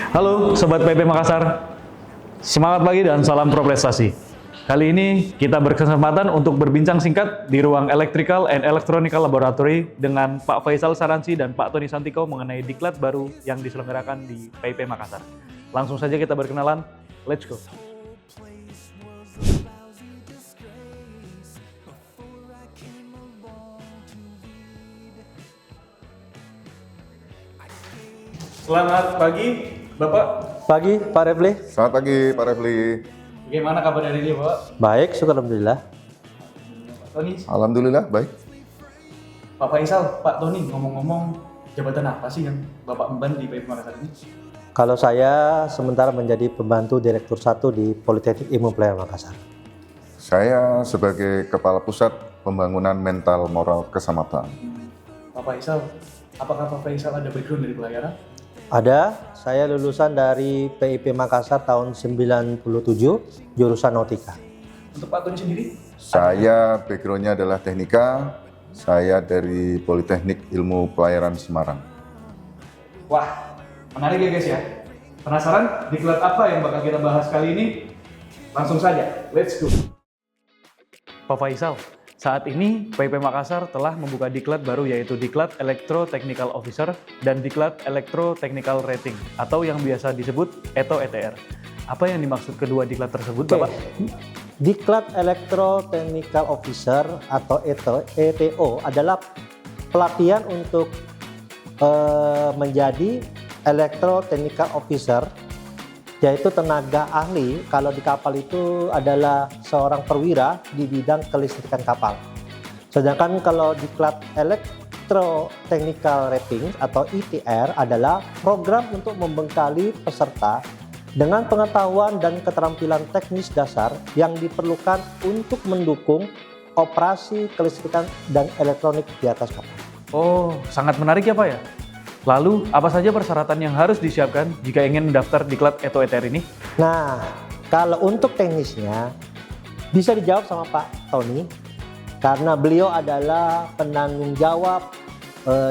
Halo Sobat PP Makassar, semangat pagi dan salam pro prestasi. Kali ini kita berkesempatan untuk berbincang singkat di ruang Electrical and Electronical Laboratory dengan Pak Faisal Saransi dan Pak Tony Santiko mengenai diklat baru yang diselenggarakan di PP Makassar. Langsung saja kita berkenalan, let's go. Selamat pagi, Bapak. Pagi, Pak Refli. Selamat pagi, Pak Refli. Bagaimana kabar hari ini, Bapak? Baik, syukur alhamdulillah. Pak Tony. Alhamdulillah, baik. Pak Faisal, Pak Tony, ngomong-ngomong, jabatan apa sih yang Bapak emban di PP Makassar ini? Kalau saya sementara menjadi pembantu Direktur 1 di Politeknik Ilmu Pelayaran Makassar. Saya sebagai Kepala Pusat Pembangunan Mental Moral Keselamatan. Pak Faisal, apakah Pak Faisal ada background dari pelayaran? Ada, saya lulusan dari PIP Makassar tahun 97, jurusan Nautika. Untuk Pak Tony sendiri? Saya backgroundnya adalah teknika, saya dari Politeknik Ilmu Pelayaran Semarang. Wah, menarik ya guys ya. Penasaran diklat apa yang bakal kita bahas kali ini? Langsung saja, let's go. Pak Faisal, saat ini PP Makassar telah membuka diklat baru yaitu Diklat Electro Technical Officer dan Diklat Electro Technical Rating atau yang biasa disebut ETO ETR. Apa yang dimaksud kedua diklat tersebut, Bapak? Diklat Electro Technical Officer atau ETO adalah pelatihan untuk menjadi Electro Technical Officer, yaitu tenaga ahli kalau di kapal itu adalah seorang perwira di bidang kelistrikan kapal. Sedangkan kalau diklat Electro Technical Rating atau ETR adalah program untuk membekali peserta dengan pengetahuan dan keterampilan teknis dasar yang diperlukan untuk mendukung operasi kelistrikan dan elektronik di atas kapal. Oh, sangat menarik ya Pak ya. Lalu, apa saja persyaratan yang harus disiapkan jika ingin mendaftar diklat ETO ETR ini? Nah, kalau untuk teknisnya bisa dijawab sama Pak Tony karena beliau adalah penanggung jawab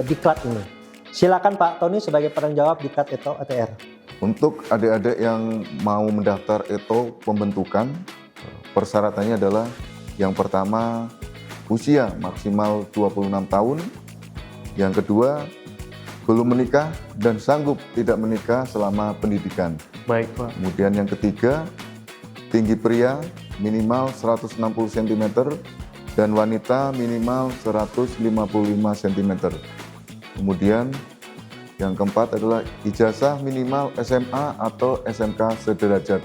diklat ini. Silakan Pak Tony sebagai penanggung jawab diklat ETO ETR. Untuk adik-adik yang mau mendaftar ETO pembentukan, persyaratannya adalah yang pertama usia maksimal 26 tahun, yang kedua belum menikah dan sanggup tidak menikah selama pendidikan. Baik Pak. Kemudian yang ketiga, tinggi pria minimal 160 cm dan wanita minimal 155 cm. Kemudian yang keempat adalah ijazah minimal SMA atau SMK sederajat.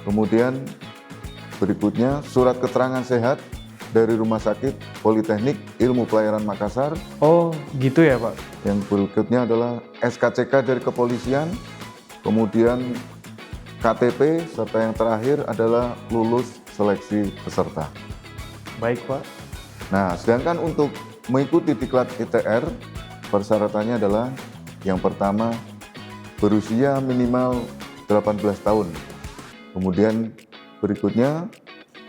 Kemudian berikutnya surat keterangan sehat dari Rumah Sakit Politeknik Ilmu Pelayaran Makassar. Oh, gitu ya Pak. Yang berikutnya adalah SKCK dari kepolisian, kemudian KTP, serta yang terakhir adalah lulus seleksi peserta. Baik Pak. Nah, sedangkan untuk mengikuti diklat ETR, persyaratannya adalah yang pertama berusia minimal 18 tahun. Kemudian berikutnya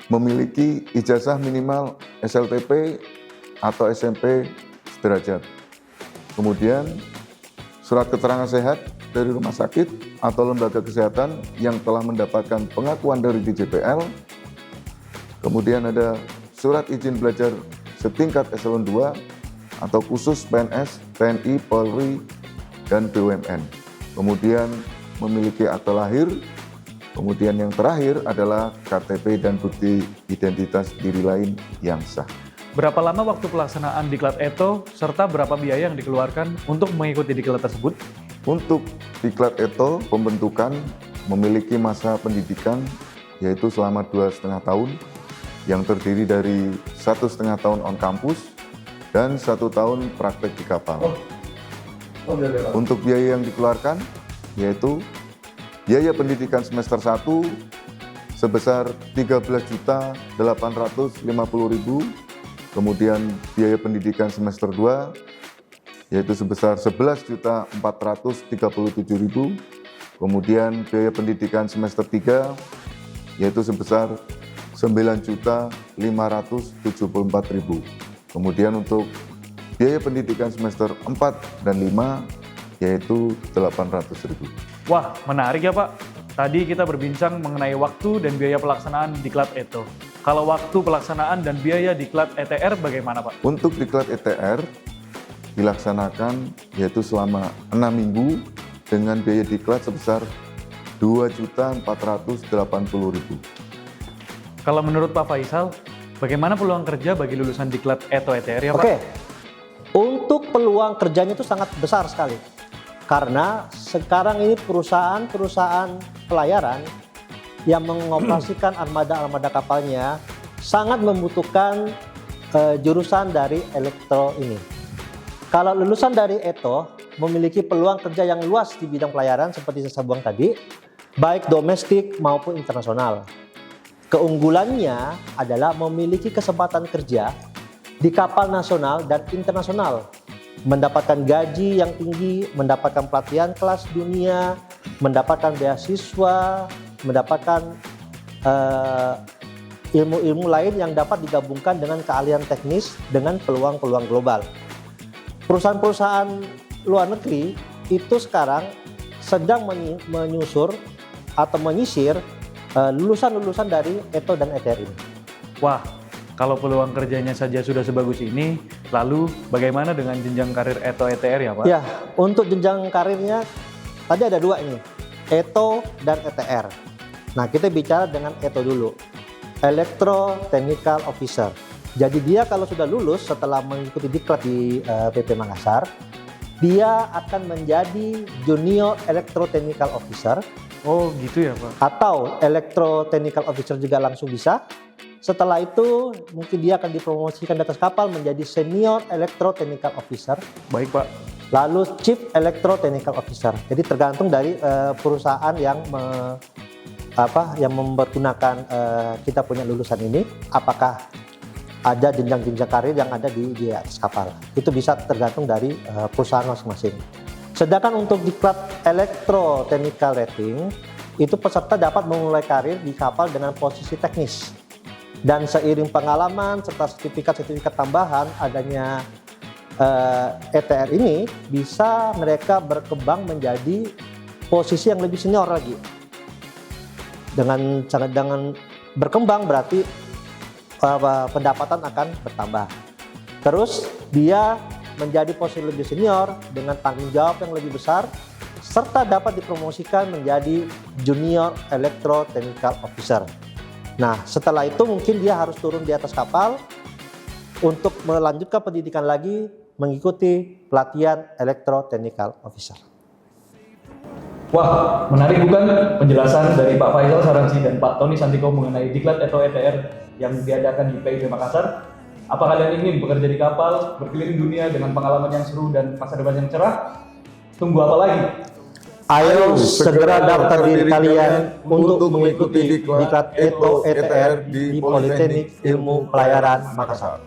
memiliki ijazah minimal SLTP atau SMP sederajat. Kemudian surat keterangan sehat dari rumah sakit atau lembaga kesehatan yang telah mendapatkan pengakuan dari DJPL. Kemudian ada surat izin belajar setingkat eselon 2 atau khusus PNS, TNI, Polri, dan BUMN. Kemudian memiliki akte lahir. Kemudian yang terakhir adalah KTP dan bukti identitas diri lain yang sah. Berapa lama waktu pelaksanaan diklat ETO serta berapa biaya yang dikeluarkan untuk mengikuti diklat tersebut? Untuk diklat ETO pembentukan memiliki masa pendidikan yaitu selama 2,5 tahun yang terdiri dari 1,5 tahun on campus dan 1 tahun praktek di kapal. Untuk biaya yang dikeluarkan yaitu biaya pendidikan semester 1 sebesar 13.850.000, kemudian biaya pendidikan semester 2 yaitu sebesar 11.437.000, kemudian biaya pendidikan semester 3 yaitu sebesar 9.574.000. Kemudian untuk biaya pendidikan semester 4 dan 5 yaitu 800.000. Wah, menarik ya Pak. Tadi kita berbincang mengenai waktu dan biaya pelaksanaan diklat ETO. Kalau waktu pelaksanaan dan biaya diklat ETR bagaimana Pak? Untuk diklat ETR dilaksanakan yaitu selama 6 minggu dengan biaya diklat sebesar Rp2.480.000. Kalau menurut Pak Faisal, bagaimana peluang kerja bagi lulusan diklat ETO ETR ya Pak? Oke, untuk peluang kerjanya itu sangat besar sekali. Karena sekarang ini perusahaan-perusahaan pelayaran yang mengoperasikan armada-armada kapalnya sangat membutuhkan jurusan dari elektro ini. Kalau lulusan dari ETO memiliki peluang kerja yang luas di bidang pelayaran seperti saya bilang tadi, baik domestik maupun internasional. Keunggulannya adalah memiliki kesempatan kerja di kapal nasional dan internasional, mendapatkan gaji yang tinggi, mendapatkan pelatihan kelas dunia, mendapatkan beasiswa, mendapatkan ilmu-ilmu lain yang dapat digabungkan dengan keahlian teknis dengan peluang-peluang global. Perusahaan-perusahaan luar negeri itu sekarang sedang menyusur atau menyisir lulusan-lulusan dari ETO dan ETR ini. Wah, kalau peluang kerjanya saja sudah sebagus ini, lalu bagaimana dengan jenjang karir ETO ETR ya Pak? Ya, untuk jenjang karirnya tadi ada dua ini, ETO dan ETR. Nah, kita bicara dengan ETO dulu, Electro Technical Officer. Jadi dia kalau sudah lulus setelah mengikuti diklat di PP Makassar, dia akan menjadi Junior Electro Technical Officer. Oh gitu ya Pak? Atau Electro Technical Officer juga langsung bisa. Setelah itu mungkin dia akan dipromosikan di atas kapal menjadi Senior Electro Technical Officer. Baik Pak. Lalu Chief Electro Technical Officer. Jadi tergantung dari perusahaan yang mempergunakan kita punya lulusan ini, apakah ada jenjang-jenjang karir yang ada di atas kapal. Itu bisa tergantung dari perusahaan masing-masing. Sedangkan untuk diklat Electro Technical Rating, itu peserta dapat memulai karir di kapal dengan posisi teknis. Dan seiring pengalaman serta sertifikat-sertifikat tambahan adanya ETR ini, bisa mereka berkembang menjadi posisi yang lebih senior lagi. Dengan berkembang berarti pendapatan akan bertambah. Terus dia menjadi posisi lebih senior dengan tanggung jawab yang lebih besar, serta dapat dipromosikan menjadi Junior Electro Technical Officer. Nah, setelah itu mungkin dia harus turun di atas kapal untuk melanjutkan pendidikan lagi, mengikuti pelatihan Electro Technical Officer. Wah, menarik bukan penjelasan dari Pak Faisal Saransi dan Pak Tony Santiko mengenai diklat ETO ETR yang diadakan di PIP Makassar. Apa kalian ingin bekerja di kapal, berkeliling dunia dengan pengalaman yang seru dan masa depan yang cerah? Tunggu apa lagi? Ayo segera daftar diri kalian untuk mengikuti diklat ETO ETR di Politeknik Ilmu Pelayaran Makassar.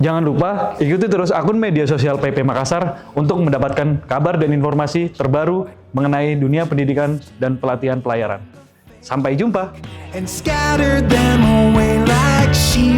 Jangan lupa ikuti terus akun media sosial PP Makassar untuk mendapatkan kabar dan informasi terbaru mengenai dunia pendidikan dan pelatihan pelayaran. Sampai jumpa. And scatter them away like sheep.